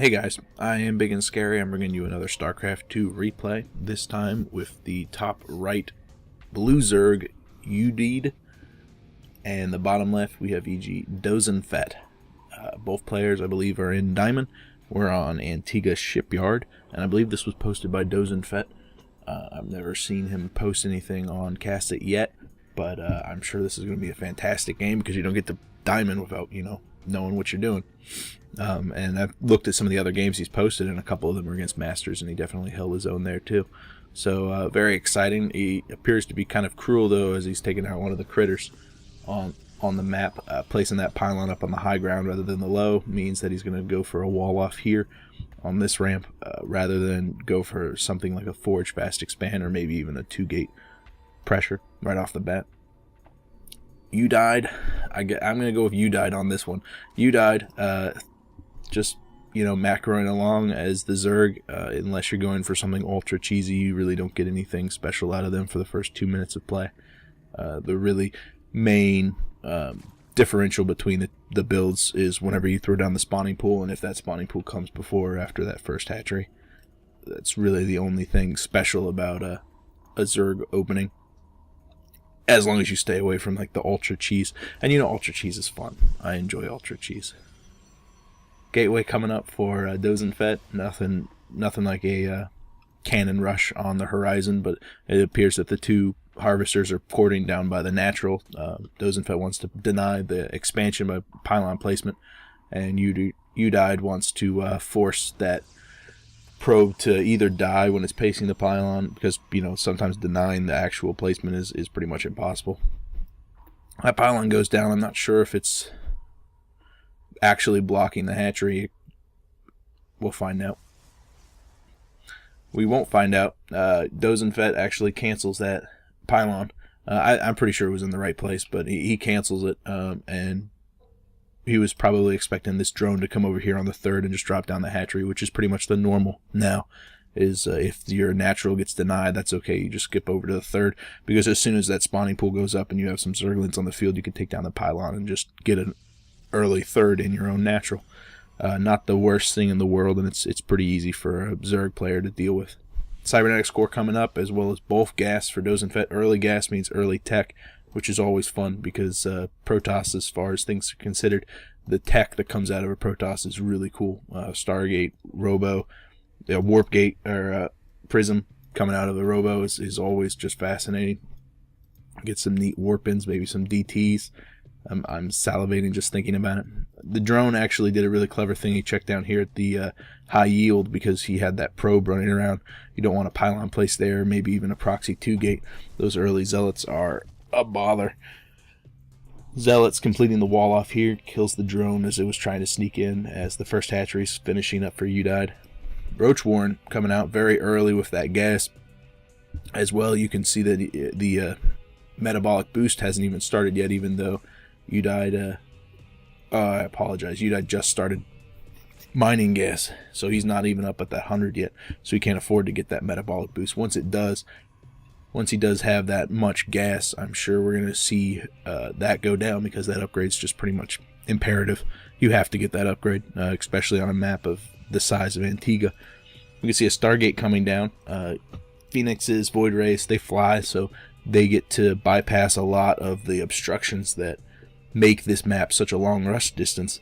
Hey guys, I am Ibigandscary. I'm bringing you another StarCraft 2 replay, this time with the top right blue Zerg Yudied, and the bottom left we have eGDosenfett. Both players, I believe, are in Diamond. We're on Antigua Shipyard, and I believe this was posted by Dosenfett. I've never seen him post anything on Cast It yet, but I'm sure this is going to be a fantastic game because you don't get to Diamond without, knowing what you're doing. And I've looked at some of the other games he's posted, and a couple of them were against Masters, and he definitely held his own there too. So very exciting. He appears to be kind of cruel though, as he's taking out one of the critters on the map. Placing that pylon up on the high ground rather than the low means that he's going to go for a wall off here on this ramp rather than go for something like a forge fast expand or maybe even a 2-gate pressure right off the bat. Yudied. I'm going to go with Yudied on this one. Yudied, just, macroing along as the Zerg, unless you're going for something ultra cheesy, you really don't get anything special out of them for the first 2 minutes of play. The really main differential between the builds is whenever you throw down the spawning pool, and if that spawning pool comes before or after that first hatchery. That's really the only thing special about a Zerg opening. As long as you stay away from like the ultra cheese. And ultra cheese is fun. I enjoy ultra cheese. Gateway coming up for Dosenfett. Nothing like a cannon rush on the horizon, but it appears that the two harvesters are courting down by the natural. Dosenfett wants to deny the expansion by pylon placement, and Yudied wants to force that probe to either die when it's pacing the pylon, because sometimes denying the actual placement is pretty much impossible. That pylon goes down. I'm not sure if it's actually blocking the hatchery. We'll find out. We won't find out. Dosenfett actually cancels that pylon. I'm pretty sure it was in the right place, but he cancels it, and he was probably expecting this drone to come over here on the third and just drop down the hatchery, which is pretty much the normal now. Is if your natural gets denied, that's okay. You just skip over to the third, because as soon as that spawning pool goes up and you have some Zerglings on the field, you can take down the pylon and just get an early third in your own natural. Not the worst thing in the world, and it's pretty easy for a Zerg player to deal with. Cybernetics core coming up, as well as both gas for Dosenfett. Early gas means early tech, which is always fun because Protoss, as far as things are considered, the tech that comes out of a Protoss is really cool. Stargate, Robo, Warp Gate, or Prism coming out of the Robo is always just fascinating. Get some neat warp-ins, maybe some DTs. I'm salivating just thinking about it. The drone actually did a really clever thing. He checked down here at the high yield because he had that probe running around. You don't want a pylon placed there, maybe even a proxy 2-gate. Those early zealots are a bother. Zealots completing the wall off here kills the drone as it was trying to sneak in as the first hatchery's finishing up for Yudied. Roach Warren coming out very early with that gas. As well, you can see that the metabolic boost hasn't even started yet, even though Yudied, I apologize, Yudied just started mining gas, so he's not even up at that 100 yet, so he can't afford to get that metabolic boost. Once he does have that much gas, I'm sure we're going to see that go down, because that upgrade's just pretty much imperative. You have to get that upgrade, especially on a map of the size of Antigua. We can see a Stargate coming down. Phoenixes, Void Rays, they fly, so they get to bypass a lot of the obstructions that make this map such a long rush distance,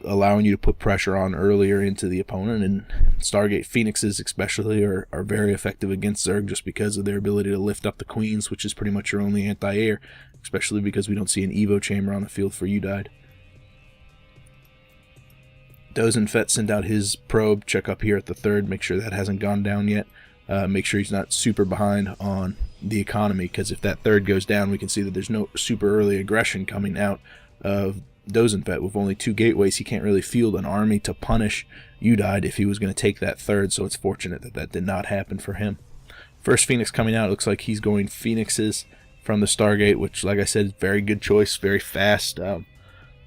allowing you to put pressure on earlier into the opponent. And Stargate Phoenixes especially are very effective against Zerg just because of their ability to lift up the queens, which is pretty much your only anti-air, especially because we don't see an Evo chamber on the field for Yudied. Dosenfett sent out his probe. Check up here at the third, make sure that hasn't gone down yet. Make sure he's not super behind on the economy, because if that third goes down, we can see that there's no super early aggression coming out of Dosenfett. With only 2 gateways, he can't really field an army to punish Yudied if he was going to take that third, so it's fortunate that that did not happen for him. First Phoenix coming out, looks like he's going Phoenixes from the Stargate, which, like I said, is very good choice, very fast.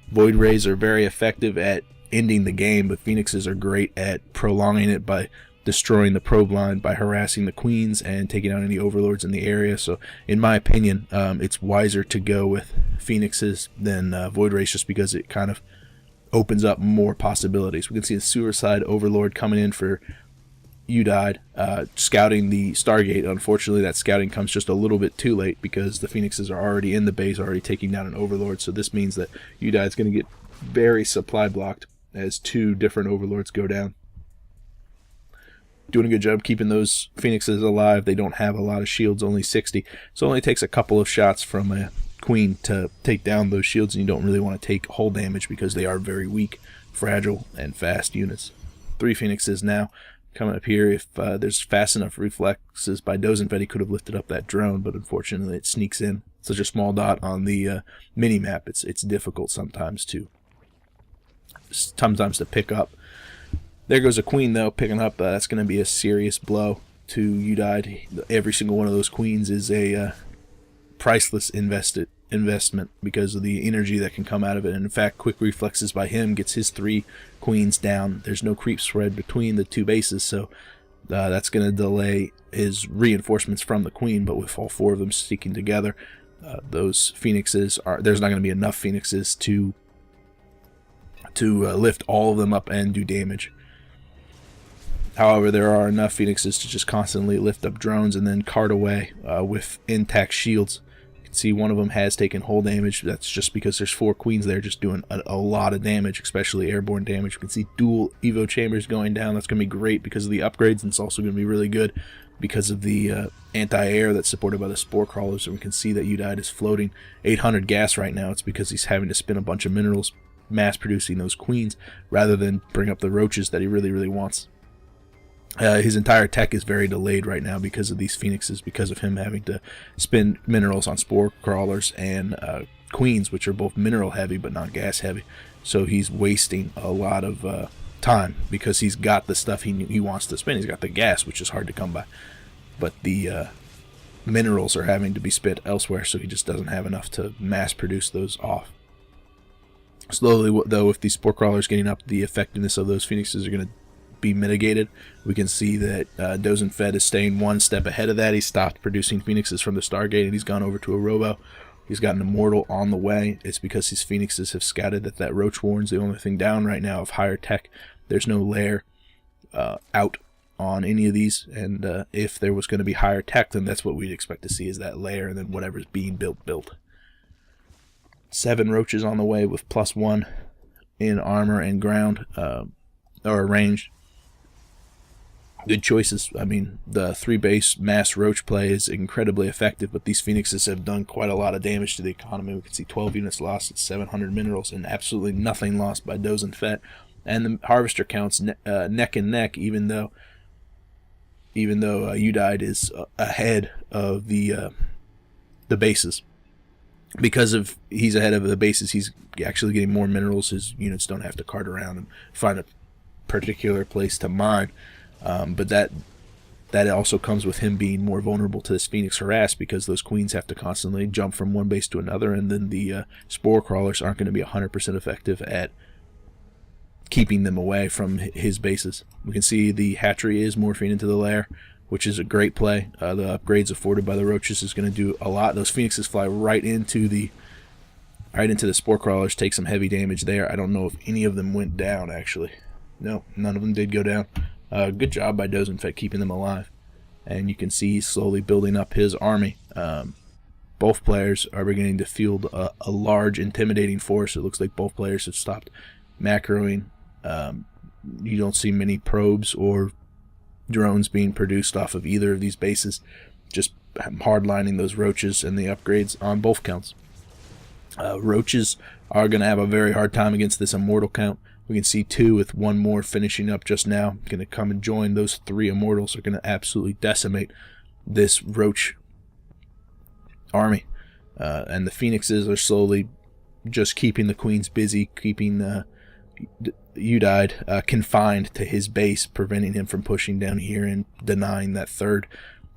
Void Rays are very effective at ending the game, but Phoenixes are great at prolonging it by destroying the probe line, by harassing the queens and taking out any overlords in the area. So in my opinion, it's wiser to go with Phoenixes than Void Rays, just because it kind of opens up more possibilities. We can see the Suicide Overlord coming in for Yudied, scouting the Stargate. Unfortunately, that scouting comes just a little bit too late because the Phoenixes are already in the base, already taking down an Overlord. So this means that Yudied is going to get very supply blocked as 2 different Overlords go down. Doing a good job keeping those Phoenixes alive. They don't have a lot of shields, only 60. So it only takes a couple of shots from a Queen to take down those shields, and you don't really want to take hull damage because they are very weak, fragile, and fast units. 3 Phoenixes now. Coming up here, if there's fast enough reflexes by EGDosenfett, he could have lifted up that drone, but unfortunately it sneaks in. Such a small dot on the mini-map, it's difficult sometimes to pick up. There goes a Queen, though, picking up. That's going to be a serious blow to Yudied. Every single one of those Queens is a priceless investment because of the energy that can come out of it. And in fact, quick reflexes by him gets his 3 Queens down. There's no creep spread between the 2 bases, so that's going to delay his reinforcements from the Queen. But with all 4 of them sticking together, those Phoenixes there's not going to be enough Phoenixes to lift all of them up and do damage. However, there are enough Phoenixes to just constantly lift up drones and then cart away with intact shields. See, one of them has taken hull damage. That's just because there's 4 Queens there just doing a lot of damage, especially airborne damage. We can see dual Evo chambers going down. That's going to be great because of the upgrades, and it's also going to be really good because of the anti-air that's supported by the Spore Crawlers. And we can see that Yudied is floating 800 gas right now. It's because he's having to spin a bunch of minerals mass producing those Queens rather than bring up the roaches that he really, really wants. His entire tech is very delayed right now because of these Phoenixes, because of him having to spin minerals on Spore Crawlers and Queens, which are both mineral heavy but not gas heavy. So he's wasting a lot of time because he's got the stuff he wants to spin. He's got the gas, which is hard to come by, but the minerals are having to be spent elsewhere, so he just doesn't have enough to mass produce those off. Slowly, though, if these Spore Crawlers getting up, the effectiveness of those Phoenixes are going to be mitigated. We can see that eGDosenfett is staying 1 step ahead of that. He stopped producing Phoenixes from the Stargate, and he's gone over to a Robo. He's got an Immortal on the way. It's because his Phoenixes have scouted that Roach Warren's the only thing down right now of higher tech. There's no lair out on any of these, and if there was going to be higher tech, then that's what we'd expect to see, is that lair, and then whatever's being built. 7 Roaches on the way with +1 in armor and ground, or ranged. Good choices. I mean, the 3 base mass roach play is incredibly effective, but these Phoenixes have done quite a lot of damage to the economy. We can see 12 units lost at 700 minerals and absolutely nothing lost by eGDosenfett. And the harvester counts neck and neck, even though Yudied is ahead of the bases. Because of he's ahead of the bases, he's actually getting more minerals. His units don't have to cart around and find a particular place to mine. But that also comes with him being more vulnerable to this Phoenix harass, because those Queens have to constantly jump from one base to another, and then the Spore Crawlers aren't going to be 100% effective at keeping them away from his bases. We can see the hatchery is morphing into the lair, which is a great play. The upgrades afforded by the Roaches is going to do a lot. Those Phoenixes fly right into the Spore Crawlers, take some heavy damage there. I don't know if any of them went down, actually. No, none of them did go down. Good job by eGDosenfett keeping them alive. And you can see he's slowly building up his army. Both players are beginning to field a large, intimidating force. It looks like both players have stopped macroing. You don't see many probes or drones being produced off of either of these bases. Just hardlining those Roaches and the upgrades on both counts. Roaches are going to have a very hard time against this Immortal count. We can see 2 with 1 more finishing up just now. Going to come and join. Those 3 Immortals are going to absolutely decimate this Roach army. And the Phoenixes are slowly just keeping the Queens busy, keeping Yudied confined to his base, preventing him from pushing down here and denying that third.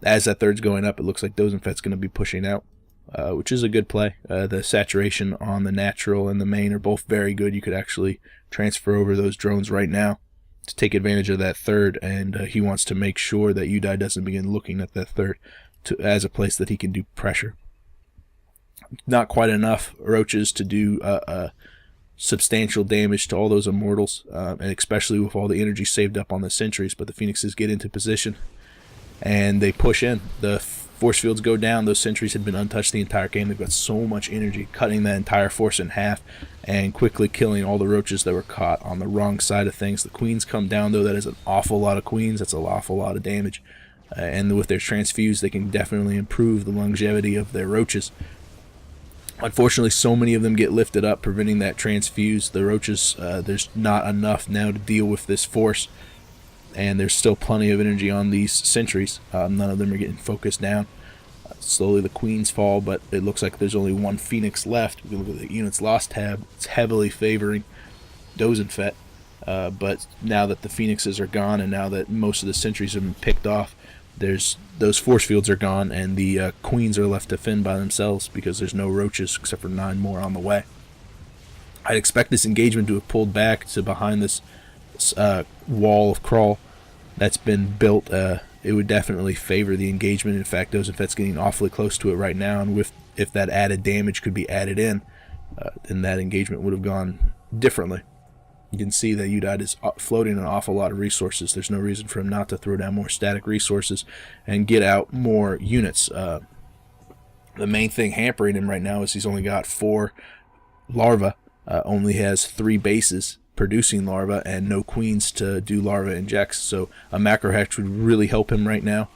As that third's going up, it looks like eGDosenfett's going to be pushing out, which is a good play. The saturation on the natural and the main are both very good. You could actually transfer over those drones right now to take advantage of that third, and he wants to make sure that Yudied doesn't begin looking at that third as a place that he can do pressure. Not quite enough Roaches to do substantial damage to all those immortals, and especially with all the energy saved up on the sentries. But the Phoenixes get into position and they push in. The force fields go down. Those sentries had been untouched the entire game. They've got so much energy, cutting that entire force in half and quickly killing all the roaches that were caught on the wrong side of things. The queens come down, though. That is an awful lot of queens. That's an awful lot of damage. And with their transfuse, they can definitely improve the longevity of their roaches. Unfortunately, so many of them get lifted up, preventing that transfuse. The roaches, there's not enough now to deal with this force, and there's still plenty of energy on these sentries. None of them are getting focused down. Slowly the queens fall, but it looks like there's only one Phoenix left. If you look at the units lost tab, it's heavily favoring Dosenfett. But now that the Phoenixes are gone, and now that most of the sentries have been picked off, those force fields are gone, and the queens are left to fend by themselves because there's no roaches except for 9 more on the way. I'd expect this engagement to have pulled back to behind this wall of crawl that's been built. It would definitely favor the engagement. In fact, Dosenfett's getting awfully close to it right now, and if that added damage could be added in, then that engagement would have gone differently. You can see that Yudied is floating an awful lot of resources. There's no reason for him not to throw down more static resources and get out more units. The main thing hampering him right now is he's only got 4 larvae, only has 3 bases producing larvae, and no queens to do larva injects. So a macro hatch would really help him right now.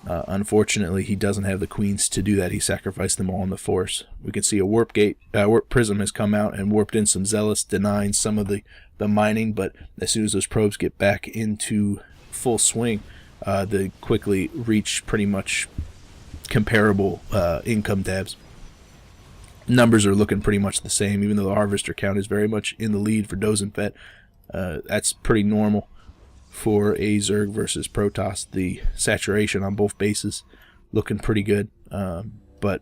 Unfortunately, he doesn't have the queens to do that. He sacrificed them all in the force. We can see a warp prism has come out and warped in some zealots, denying some of the mining, but as soon as those probes get back into full swing, they quickly reach pretty much comparable income tabs. Numbers are looking pretty much the same, even though the harvester count is very much in the lead for Dosenfett. That's pretty normal for a Zerg versus Protoss. The saturation on both bases looking pretty good, but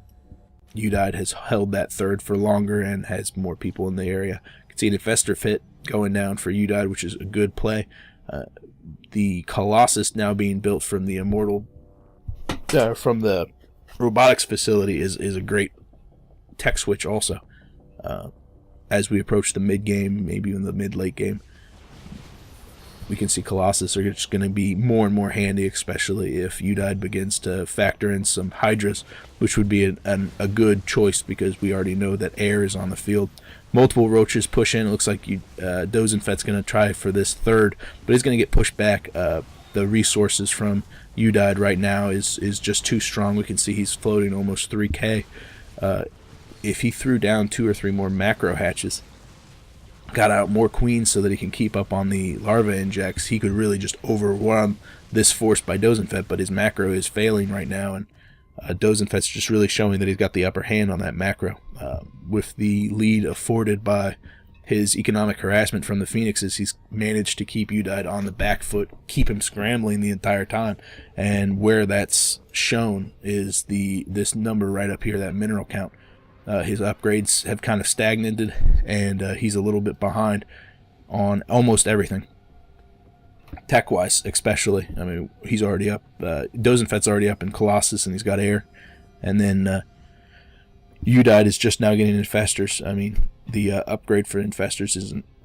Yudied has held that third for longer and has more people in the area. You can see an Infestor fit going down for Yudied, which is a good play. The Colossus now being built from the Immortal, from the robotics facility is a great tech switch also. As we approach the mid game, maybe even the mid-late game, we can see Colossus are just going to be more and more handy, especially if Yudied begins to factor in some Hydras, which would be a good choice because we already know that air is on the field. Multiple roaches push in. It looks like Dosenfett's going to try for this third, but he's going to get pushed back. The resources from Yudied right now is just too strong. We can see he's floating almost 3k. If he threw down 2 or 3 more macro hatches, got out more queens so that he can keep up on the larva injects, he could really just overwhelm this force by Dosenfett, but his macro is failing right now, and Dosenfett's just really showing that he's got the upper hand on that macro. With the lead afforded by his economic harassment from the Phoenixes, he's managed to keep Yudied on the back foot, keep him scrambling the entire time, and where that's shown is this number right up here, that mineral count. His upgrades have kind of stagnated, and he's a little bit behind on almost everything. Tech-wise, especially. I mean, he's already up. Dosenfett's already up in Colossus, and he's got air. And then Yudied is just now getting Infestors. I mean, the upgrade for Infestors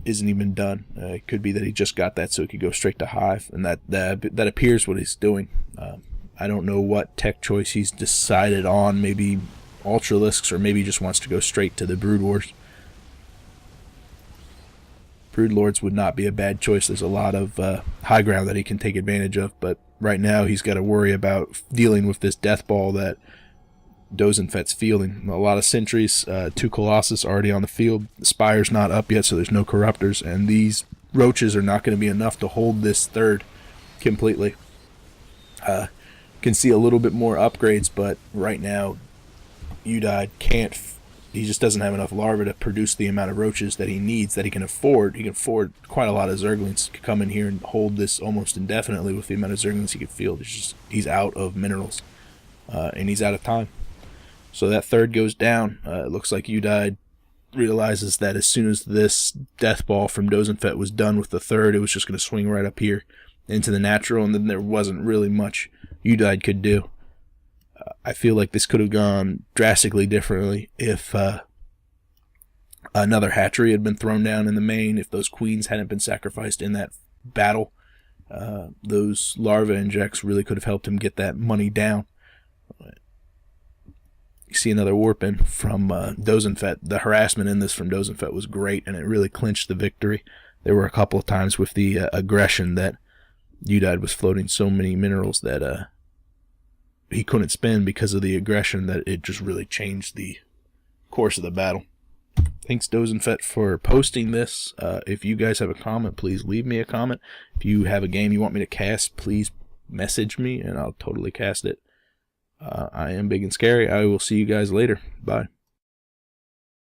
isn't even done. It could be that he just got that so he could go straight to Hive, and that appears what he's doing. I don't know what tech choice he's decided on. Maybe Ultralisks, or maybe he just wants to go straight to the Brood Wars. Brood Lords would not be a bad choice. There's a lot of high ground that he can take advantage of, but right now he's got to worry about dealing with this death ball that Dosenfett's fielding. A lot of sentries, 2 Colossus already on the field. The Spire's not up yet, so there's no Corruptors, and these roaches are not going to be enough to hold this third completely. Can see a little bit more upgrades, but right now Yudied can't. He just doesn't have enough larvae to produce the amount of roaches that he needs, that he can afford. He can afford quite a lot of Zerglings to come in here and hold this almost indefinitely with the amount of Zerglings he can field. He's out of minerals, and he's out of time. So that third goes down. It looks like Yudied realizes that as soon as this death ball from Dosenfett was done with the third, it was just going to swing right up here into the natural, and then there wasn't really much Yudied could do. I feel like this could have gone drastically differently if Another hatchery had been thrown down in the main. If those queens hadn't been sacrificed in that battle, those larva injects really could have helped him get that money down. You see another warping from Dosenfett. The harassment in this from Dosenfett was great, and it really clinched the victory. There were a couple of times with the aggression that Yudied was floating so many minerals that he couldn't spend because of the aggression, that it just really changed the course of the battle. Thanks, Dosenfett, for posting this. If you guys have a comment, please leave me a comment. If you have a game you want me to cast, please message me, and I'll totally cast it. I am Big and Scary. I will see you guys later. Bye.